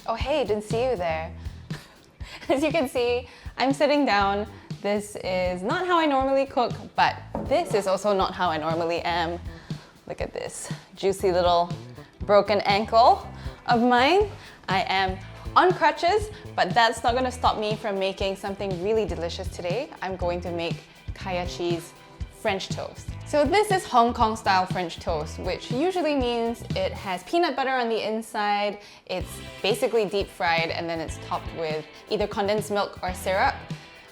Oh hey, didn't see you there. As you can see, I'm sitting down. This is not how I normally cook, but this is also not how I normally am. Look at this juicy little broken ankle of mine. I am on crutches, but that's not gonna stop me from making something really delicious today. I'm going to make kaya cheese French toast. So this is Hong Kong style French toast, which usually means it has peanut butter on the inside, it's basically deep fried, and then it's topped with either condensed milk or syrup.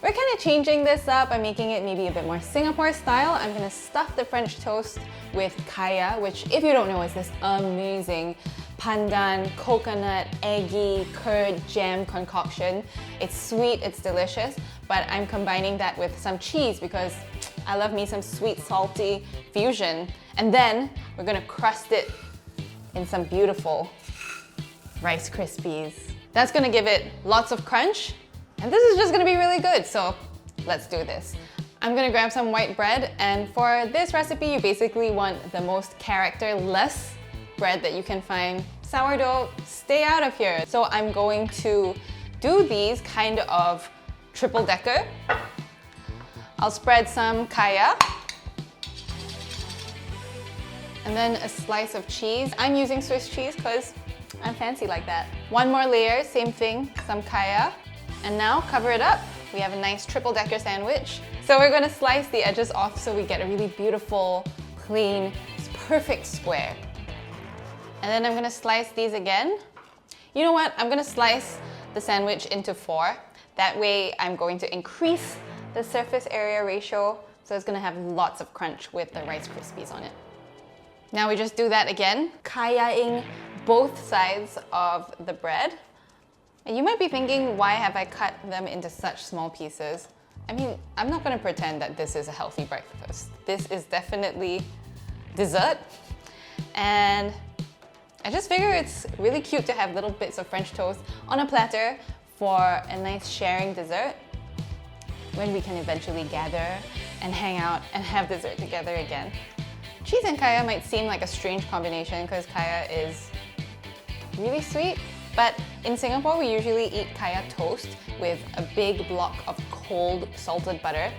We're kind of changing this up. I'm making it maybe a bit more Singapore style. I'm gonna stuff the French toast with kaya, which if you don't know is this amazing pandan, coconut, eggy, curd, jam concoction. It's sweet, it's delicious, but I'm combining that with some cheese because I love me some sweet, salty fusion. And then we're gonna crust it in some beautiful Rice Krispies. That's gonna give it lots of crunch, and this is just gonna be really good, so let's do this. I'm gonna grab some white bread, and for this recipe, you basically want the most characterless bread that you can find. Sourdough, stay out of here. So I'm going to do these kind of triple decker. I'll spread some kaya, and then a slice of cheese. I'm using Swiss cheese because I'm fancy like that. One more layer, same thing, some kaya. And now cover it up. We have a nice triple decker sandwich. So we're gonna slice the edges off so we get a really beautiful, plain, perfect square. And then I'm gonna slice these again. You know what? I'm gonna slice the sandwich into 4. That way I'm going to increase the surface area ratio, so it's gonna have lots of crunch with the Rice Krispies on it. Now we just do that again, kaya-ing both sides of the bread. And you might be thinking, why have I cut them into such small pieces? I mean, I'm not gonna pretend that this is a healthy breakfast. This is definitely dessert. And I just figure it's really cute to have little bits of French toast on a platter for a nice sharing dessert when we can eventually gather and hang out and have dessert together again. Cheese and kaya might seem like a strange combination because kaya is really sweet, but in Singapore we usually eat kaya toast with a big block of cold salted butter.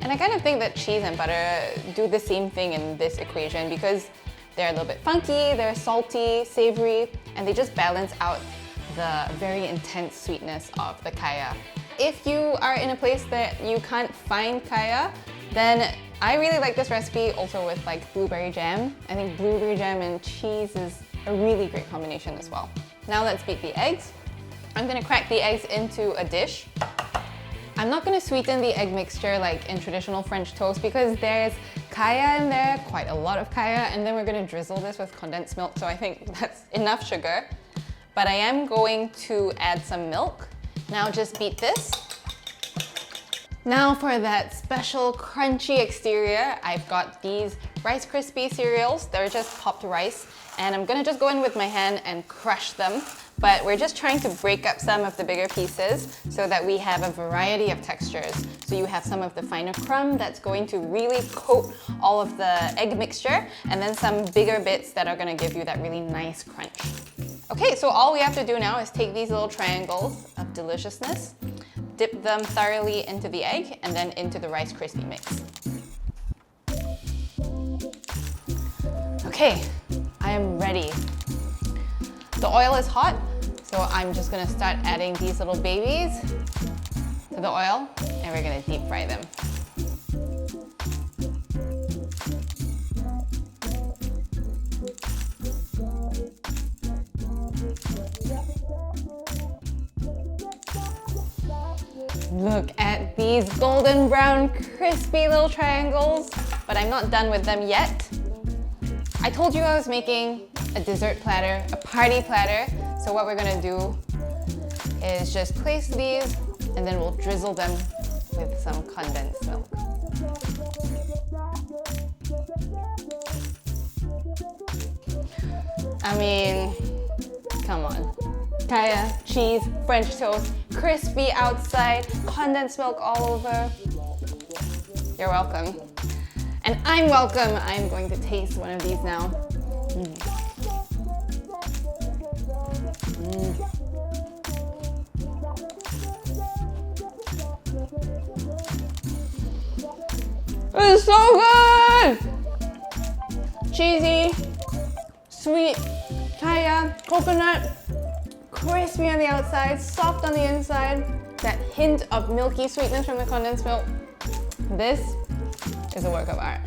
And I kind of think that cheese and butter do the same thing in this equation because they're a little bit funky, they're salty, savory, and they just balance out the very intense sweetness of the kaya. If you are in a place that you can't find kaya, then I really like this recipe also with like blueberry jam. I think blueberry jam and cheese is a really great combination as well. Now let's beat the eggs. I'm gonna crack the eggs into a dish. I'm not gonna sweeten the egg mixture like in traditional French toast because there's kaya in there, quite a lot of kaya, and then we're gonna drizzle this with condensed milk, so I think that's enough sugar. But I am going to add some milk. Now just beat this. Now for that special crunchy exterior, I've got these Rice Krispie cereals. They're just popped rice, and I'm gonna just go in with my hand and crush them. But we're just trying to break up some of the bigger pieces so that we have a variety of textures. So you have some of the finer crumb that's going to really coat all of the egg mixture, and then some bigger bits that are gonna give you that really nice crunch. Okay, so all we have to do now is take these little triangles of deliciousness, dip them thoroughly into the egg, and then into the Rice Krispie mix. Okay, I am ready. The oil is hot, so I'm just gonna start adding these little babies to the oil, and we're gonna deep fry them. Look at these golden brown, crispy little triangles, but I'm not done with them yet. I told you I was making a dessert platter, a party platter. So what we're gonna do is just place these, and then we'll drizzle them with some condensed milk. I mean, come on. Kaya, cheese, French toast, crispy outside, condensed milk all over. You're welcome. And I'm welcome. I'm going to taste one of these now. It's so good! Cheesy, sweet, kaya, coconut, crispy on the outside, soft on the inside, that hint of milky sweetness from the condensed milk. This is a work of art.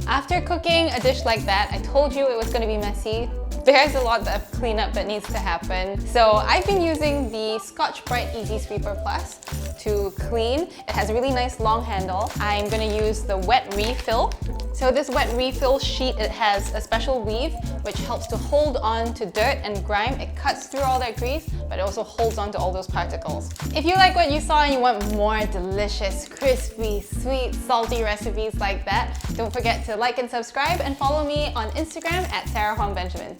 After cooking a dish like that, I told you it was going to be messy. There's a lot of cleanup that needs to happen. So I've been using the Scotch-Brite Easy Sweeper Plus to clean. It has a really nice long handle. I'm going to use the wet refill. So this wet refill sheet, it has a special weave which helps to hold on to dirt and grime. It cuts through all that grease, but it also holds on to all those particles. If you like what you saw and you want more delicious, crispy, sweet, salty recipes like that, don't forget to like and subscribe and follow me on Instagram at Sarah Huang Benjamin.